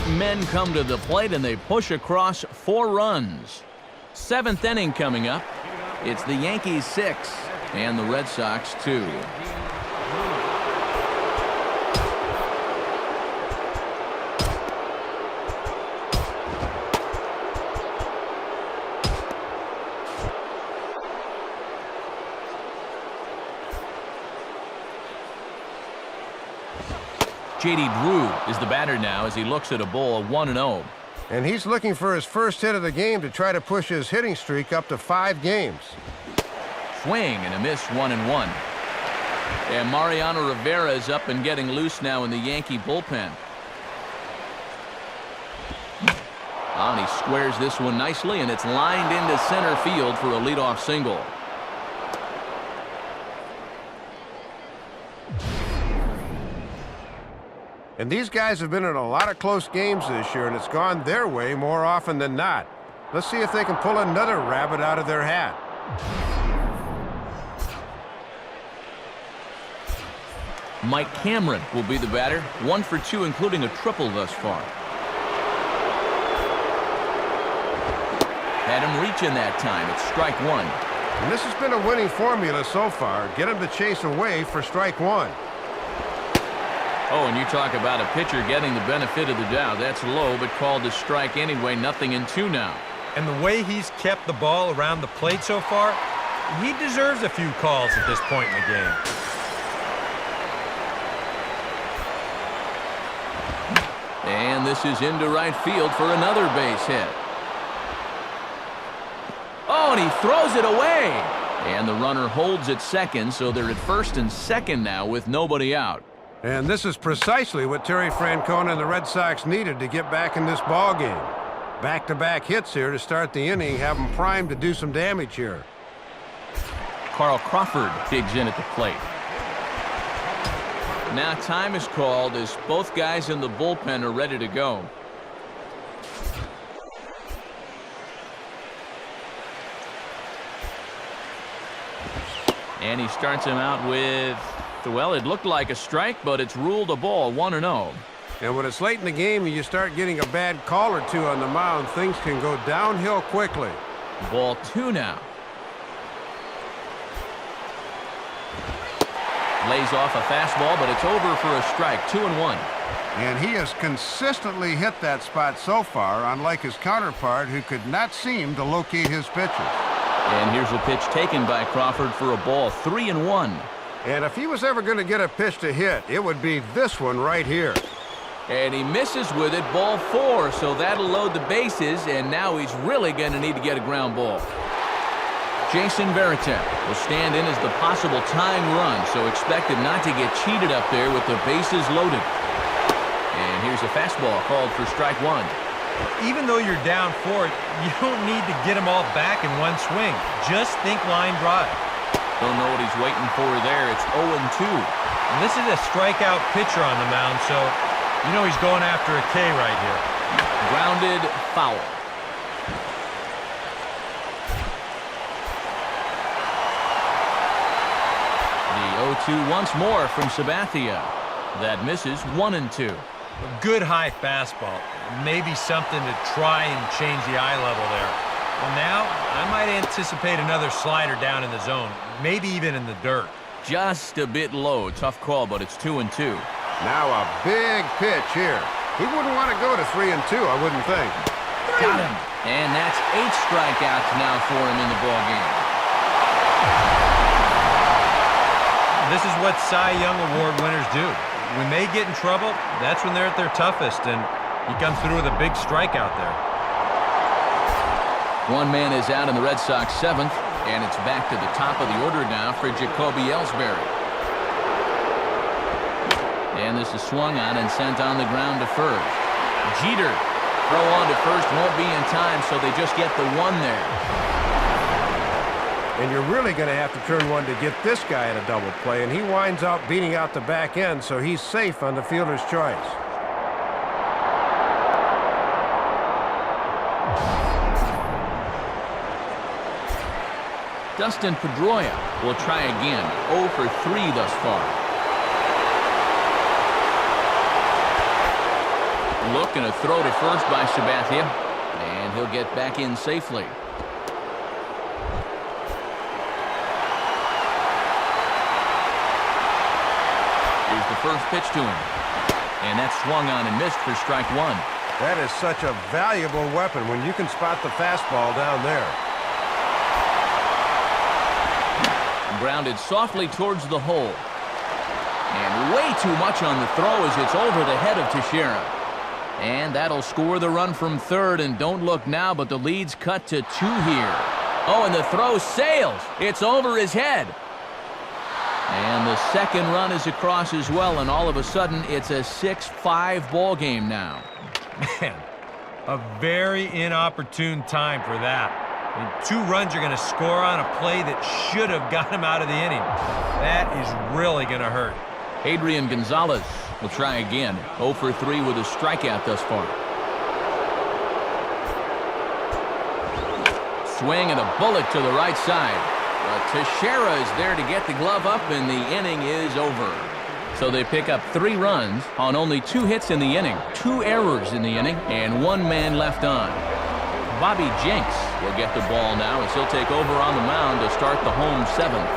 men come to the plate and they push across 4 runs. 7th inning coming up. It's the Yankees 6 and the Red Sox 2. J.D. Drew is the batter now as he looks at a ball 1-0. And he's looking for his first hit of the game to try to push his hitting streak up to 5 games. Swing and a miss, 1-1. And Mariano Rivera is up and getting loose now in the Yankee bullpen. And he squares this one nicely, and it's lined into center field for a leadoff single. And these guys have been in a lot of close games this year, and it's gone their way more often than not. Let's see if they can pull another rabbit out of their hat. Mike Cameron will be the batter. 1 for 2, including a triple thus far. Had him reaching that time. It's strike 1. And this has been a winning formula so far. Get him to chase away for strike 1. Oh, and you talk about a pitcher getting the benefit of the doubt. That's low, but called a strike anyway. 0-2 now. And the way he's kept the ball around the plate so far, he deserves a few calls at this point in the game. And this is into right field for another base hit. Oh, and he throws it away. And the runner holds at second, so they're at first and second now with nobody out. And this is precisely what Terry Francona and the Red Sox needed to get back in this ball game. Back-to-back hits here to start the inning, have them primed to do some damage here. Carl Crawford digs in at the plate. Now time is called as both guys in the bullpen are ready to go. And he starts him out with, well, it looked like a strike, but it's ruled a ball, 1-0. And when it's late in the game and you start getting a bad call or two on the mound, things can go downhill quickly. Ball 2 now. Lays off a fastball, but it's over for a strike, 2-1. And he has consistently hit that spot so far, unlike his counterpart, who could not seem to locate his pitches. And here's a pitch taken by Crawford for a ball, 3-1. And if he was ever going to get a pitch to hit, it would be this one right here. And he misses with it, ball 4, so that'll load the bases, and now he's really going to need to get a ground ball. Jason Varitek will stand in as the possible tying run, so expected not to get cheated up there with the bases loaded. And here's a fastball called for strike 1. Even though you're down 4, you don't need to get them all back in one swing. Just think line drive. Don't know what he's waiting for there. It's 0-2. And this is a strikeout pitcher on the mound, so you know he's going after a K right here. Grounded foul. The 0-2 once more from Sabathia. That misses, 1-2. A good high fastball. Maybe something to try and change the eye level there. Well, now I might anticipate another slider down in the zone, maybe even in the dirt. Just a bit low. Tough call, but it's 2-2. Now a big pitch here. He wouldn't want to go to 3-2, I wouldn't think. Got him. And that's 8 strikeouts now for him in the ballgame. This is what Cy Young Award winners do. When they get in trouble, that's when they're at their toughest, and he comes through with a big strikeout there. One man is out in the Red Sox 7th, and it's back to the top of the order now for Jacoby Ellsbury. And this is swung on and sent on the ground to first. Jeter, throw on to first, won't be in time, so they just get the 1 there. And you're really going to have to turn one to get this guy at a double play, and he winds up beating out the back end, so he's safe on the fielder's choice. Dustin Pedroia will try again. 0 for 3 thus far. Look and a throw to first by Sabathia. And he'll get back in safely. Here's the first pitch to him. And that's swung on and missed for strike one. That is such a valuable weapon when you can spot the fastball down there. Grounded softly towards the hole. And way too much on the throw as it's over the head of Teixeira. And that'll score the run from third. And don't look now, but the lead's cut to 2 here. Oh, and the throw sails. It's over his head. And the second run is across as well, and all of a sudden, it's a 6-5 ball game now. Man, a very inopportune time for that. I mean, 2 runs are going to score on a play that should have got him out of the inning. That is really going to hurt. Adrian Gonzalez will try again. 0 for 3 with a strikeout thus far. Swing and a bullet to the right side. Teixeira is there to get the glove up, and the inning is over. So they pick up 3 runs on only 2 hits in the inning, 2 errors in the inning, and 1 man left on. Bobby Jenks will get the ball now as he'll take over on the mound to start the home 7th.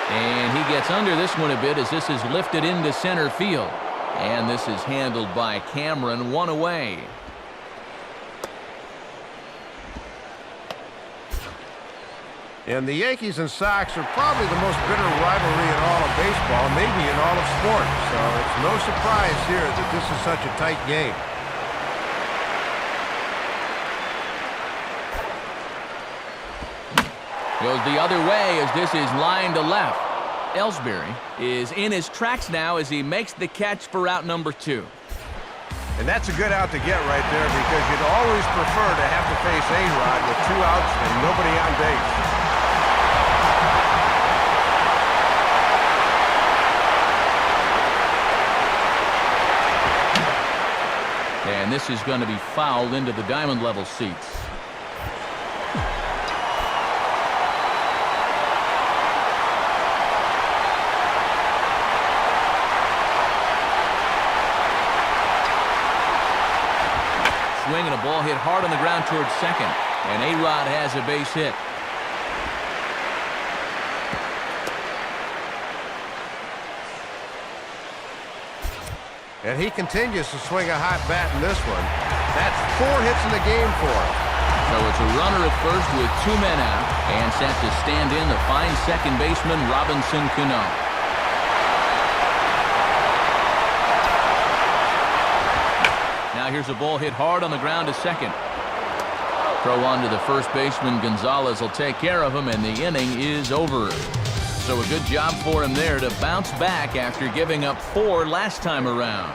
And he gets under this one a bit as this is lifted into center field. And this is handled by Cameron, 1 away. And the Yankees and Sox are probably the most bitter rivalry in all of baseball, maybe in all of sports. So it's no surprise here that this is such a tight game. Goes the other way as this is lined to left. Ellsbury is in his tracks now as he makes the catch for out number 2. And that's a good out to get right there because you'd always prefer to have to face A-Rod with 2 outs and nobody on base. And this is going to be fouled into the diamond level seats. Swing and a ball hit hard on the ground towards second. And A-Rod has a base hit. And he continues to swing a hot bat in this one. That's 4 hits in the game for him. So it's a runner at first with 2 men out. And set to stand in the fine second baseman, Robinson Cano. Now here's a ball hit hard on the ground to second. Throw on to the first baseman. Gonzalez will take care of him, and the inning is over. So a good job for him there to bounce back after giving up 4 last time around.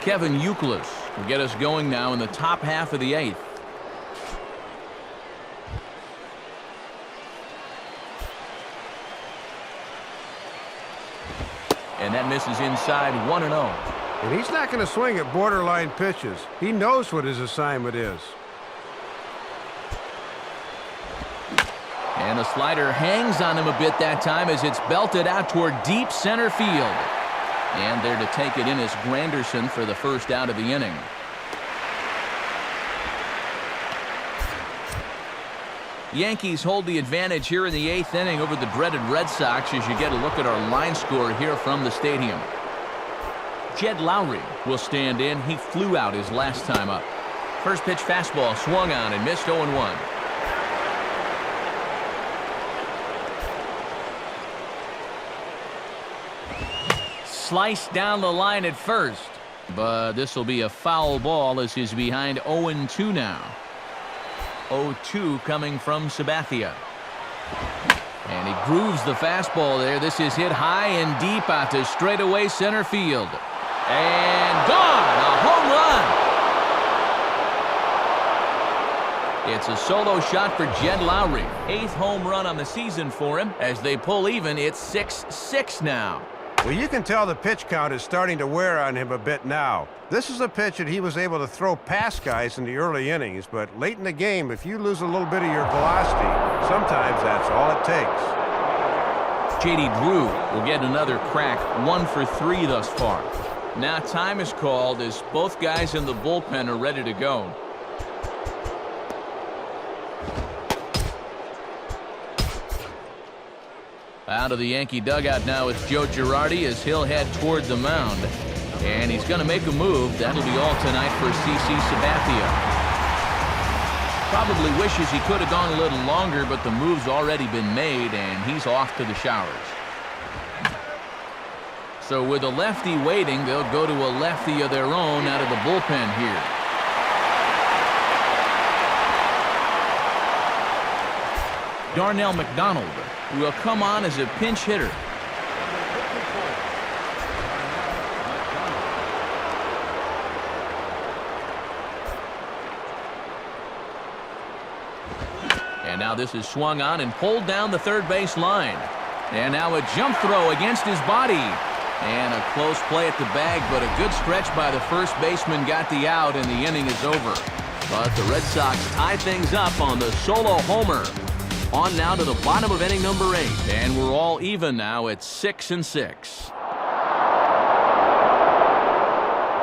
Kevin Youkilis will get us going now in the top half of the 8th. And that misses inside 1-0. And he's not going to swing at borderline pitches. He knows what his assignment is. And the slider hangs on him a bit that time as it's belted out toward deep center field. And there to take it in is Granderson for the first out of the inning. Yankees hold the advantage here in the 8th inning over the dreaded Red Sox as you get a look at our line score here from the stadium. Jed Lowry will stand in. He flew out his last time up. First pitch fastball swung on and missed 0-1. Sliced down the line at first, but this will be a foul ball as he's behind 0-2 now. 0-2 coming from Sabathia. And he grooves the fastball there. This is hit high and deep out to straightaway center field. And gone! A home run! It's a solo shot for Jed Lowry. 8th home run on the season for him. As they pull even, it's 6-6 now. Well, you can tell the pitch count is starting to wear on him a bit now. This is a pitch that he was able to throw past guys in the early innings, but late in the game, if you lose a little bit of your velocity, sometimes that's all it takes. J.D. Drew will get another crack, 1 for 3 thus far. Now time is called as both guys in the bullpen are ready to go. Out of the Yankee dugout now is Joe Girardi as he'll head toward the mound. And he's going to make a move. That'll be all tonight for CC Sabathia. Probably wishes he could have gone a little longer, but the move's already been made, and he's off to the showers. So with a lefty waiting, they'll go to a lefty of their own out of the bullpen here. Darnell McDonald will come on as a pinch hitter. And now this is swung on and pulled down the third base line. And now a jump throw against his body. And a close play at the bag, but a good stretch by the first baseman got the out, and the inning is over. But the Red Sox tie things up on the solo homer. On now to the bottom of inning number 8. And we're all even now at 6-6.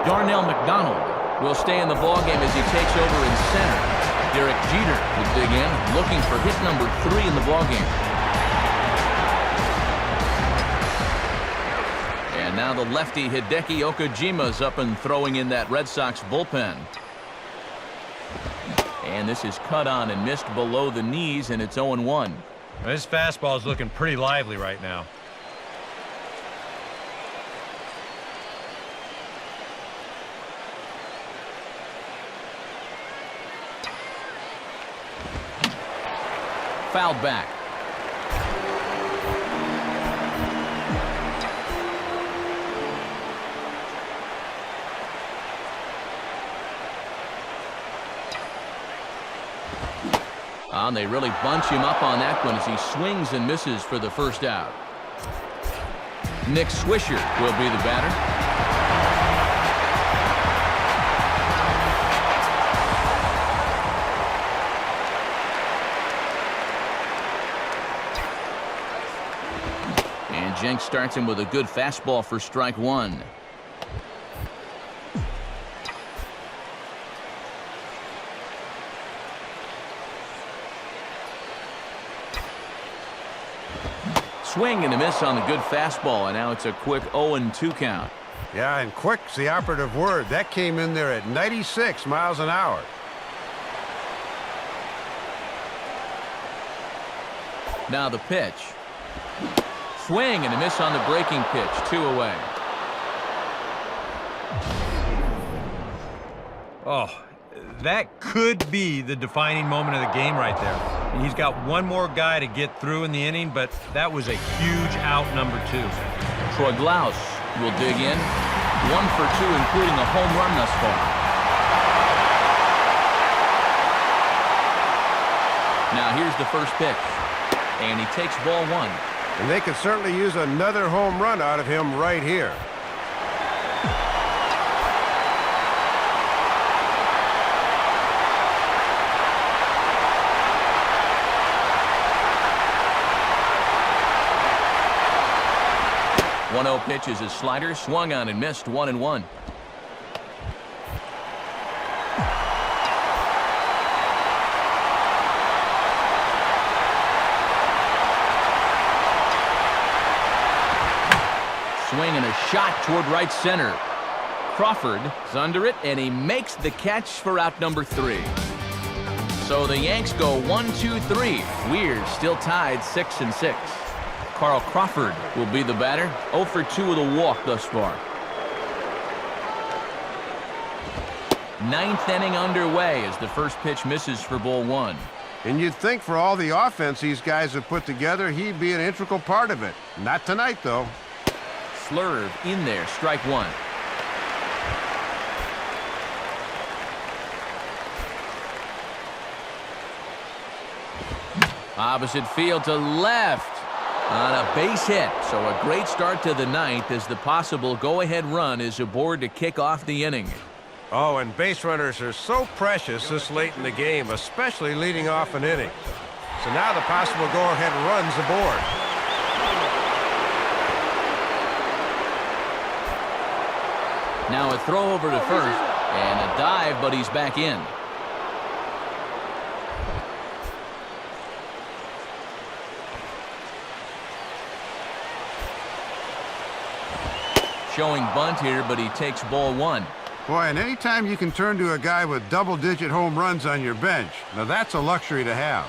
Darnell McDonald will stay in the ballgame as he takes over in center. Derek Jeter will dig in, looking for hit number 3 in the ballgame. And now the lefty Hideki Okajima's up and throwing in that Red Sox bullpen. And this is cut on and missed below the knees, and it's 0-1. This fastball is looking pretty lively right now. Fouled back. And they really bunch him up on that one as he swings and misses for the first out. Nick Swisher will be the batter. And Jenks starts him with a good fastball for strike 1. Swing and a miss on the good fastball, and now it's a quick 0-2 count. Yeah, and quick's the operative word. That came in there at 96 miles an hour. Now the pitch. Swing and a miss on the breaking pitch, 2 away. Oh, that could be the defining moment of the game right there. He's got one more guy to get through in the inning, but that was a huge out, number 2. Troy Glaus will dig in. 1 for 2, including a home run thus far. Now here's the first pitch, and he takes ball 1. And they could certainly use another home run out of him right here. One-0 pitch is his slider, swung on and missed, 1-1. Swing and a shot toward right center. Crawford is under it, and he makes the catch for out number 3. So the Yanks go 1-2-3. We're still tied 6-6. Carl Crawford will be the batter. 0 for 2 with a walk thus far. 9th inning underway as the first pitch misses for ball 1. And you'd think for all the offense these guys have put together, he'd be an integral part of it. Not tonight, though. Slurve in there, strike 1. Opposite field to left on a base hit. So a great start to the 9th as the possible go-ahead run is aboard to kick off the inning. Oh, and base runners are so precious this late in the game, especially leading off an inning. So now the possible go-ahead run's aboard. Now a throw over to first, and a dive, but he's back in. Showing bunt here, but he takes ball one. Boy, and anytime you can turn to a guy with double-digit home runs on your bench, now that's a luxury to have.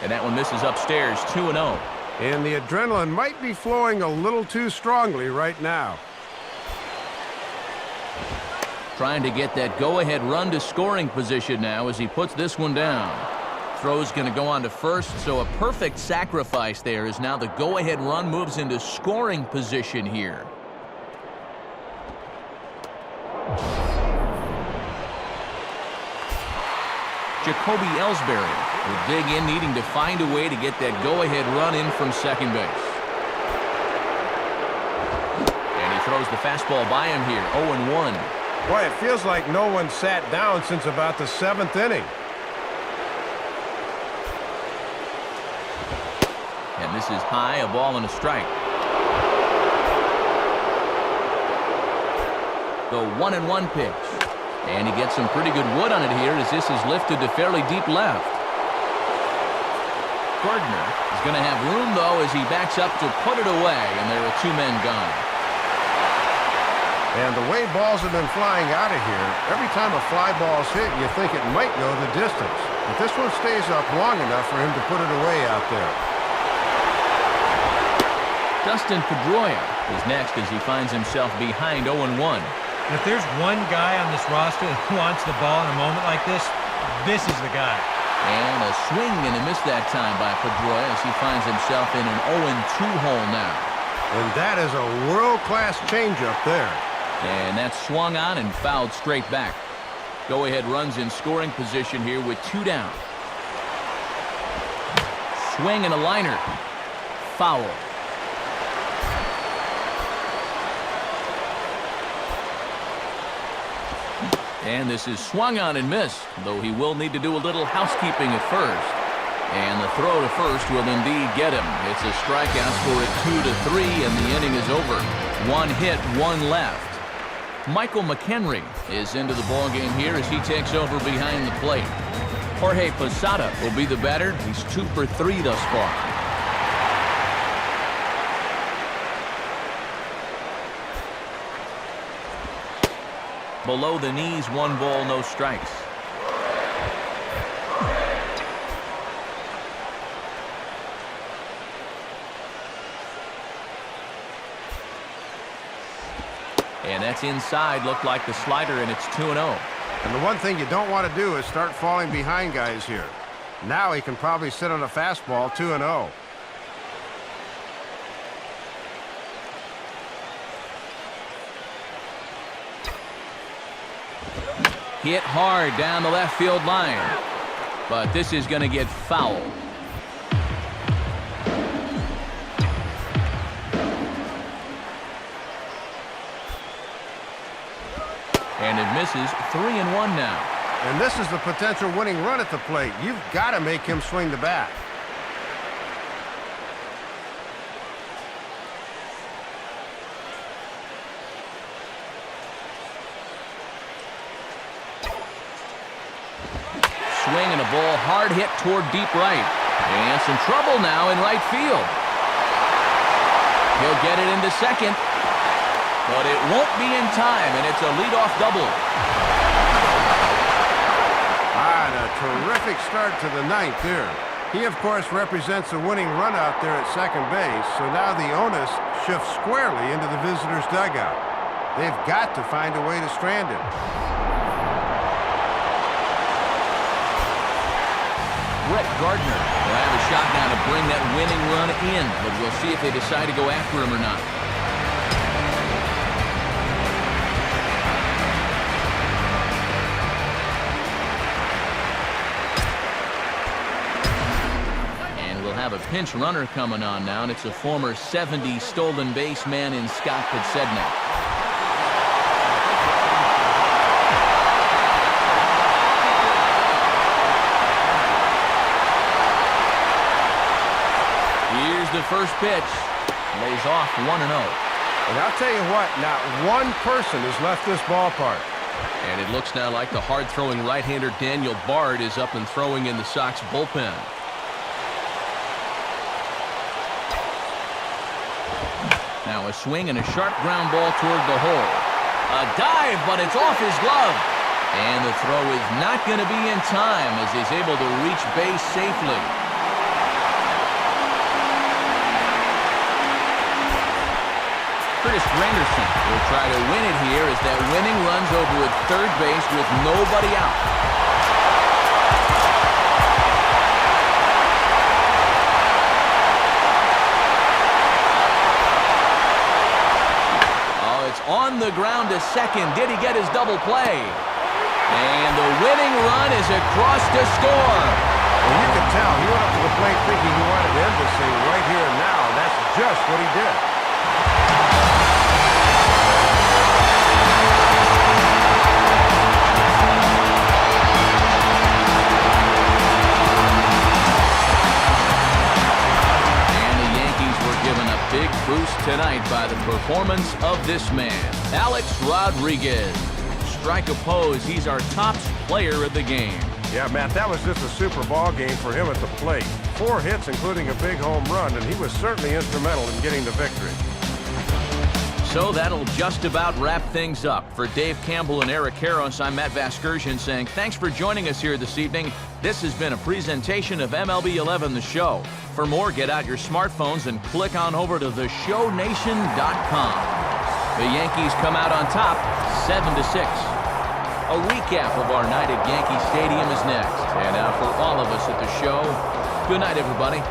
And that one misses upstairs, 2-0. And the adrenaline might be flowing a little too strongly right now. Trying to get that go-ahead run to scoring position now as he puts this one down. Throw's going to go on to first, so a perfect sacrifice there as now the go-ahead run moves into scoring position here. Jacoby Ellsbury will dig in, needing to find a way to get that go-ahead run in from second base. And he throws the fastball by him here, 0-1. Boy, it feels like no one sat down since about the 7th inning. And this is high, a ball and a strike. The 1-1 pitch. And he gets some pretty good wood on it here as this is lifted to fairly deep left. Gardner is going to have room, though, as he backs up to put it away, and there are 2 men gone. And the way balls have been flying out of here, every time a fly ball's hit, you think it might go the distance. But this one stays up long enough for him to put it away out there. Dustin Pedroia is next as he finds himself behind 0-1. If there's one guy on this roster that wants the ball in a moment like this is the guy. And a swing and a miss that time by Pedroia as he finds himself in an 0-2 hole now. And that is a world-class changeup there. And that's swung on and fouled straight back. Go-ahead runs in scoring position here with 2 down. Swing and a liner. Foul. And this is swung on and missed, though he will need to do a little housekeeping at first. And the throw to first will indeed get him. It's a strikeout, score at 2-3, and the inning is over. 1 hit, 1 left. Michael McHenry is into the ballgame here as he takes over behind the plate. Jorge Posada will be the batter. He's 2 for 3 thus far. Below the knees, 1 ball, no strikes. And that's inside, looked like the slider, and it's 2-0. And the one thing you don't want to do is start falling behind guys here. Now he can probably sit on a fastball, 2-0. Hit hard down the left field line. But this is going to get fouled. And it misses, 3-1 now. And this is the potential winning run at the plate. You've got to make him swing the bat. Swing and a ball hard hit toward deep right. And some trouble now in right field. He'll get it into second. But it won't be in time, and it's a leadoff double. And a terrific start to the 9th here. He, of course, represents a winning run out there at second base, so now the onus shifts squarely into the visitor's dugout. They've got to find a way to strand him. Brett Gardner will have a shot now to bring that winning run in, but we'll see if they decide to go after him or not. And we'll have a pinch runner coming on now, and it's a former 70 stolen base man in Scott Podsednik. The first pitch lays off 1-0. And I'll tell you what, not one person has left this ballpark. And it looks now like the hard-throwing right-hander Daniel Bard is up and throwing in the Sox bullpen. Now a swing and a sharp ground ball toward the hole. A dive, but it's off his glove. And the throw is not going to be in time as he's able to reach base safely. Curtis Granderson will try to win it here as that winning run's over at third base with nobody out. Oh, it's on the ground to second. Did he get his double play? And the winning run is across to score. Well, you can tell he went up to the plate thinking he wanted to end this thing right here and now. That's just what he did. Big boost tonight by the performance of this man, Alex Rodriguez. Strike a pose, he's our top player of the game. Yeah, Matt, that was just a super ball game for him at the plate. 4 hits, including a big home run, and he was certainly instrumental in getting the victory. So that'll just about wrap things up. For Dave Campbell and Eric Karros, I'm Matt Vasgersian saying thanks for joining us here this evening. This has been a presentation of MLB 11 The Show. For more, get out your smartphones and click on over to theshownation.com. The Yankees come out on top, 7-6. A recap of our night at Yankee Stadium is next. And for all of us at the show, good night, everybody.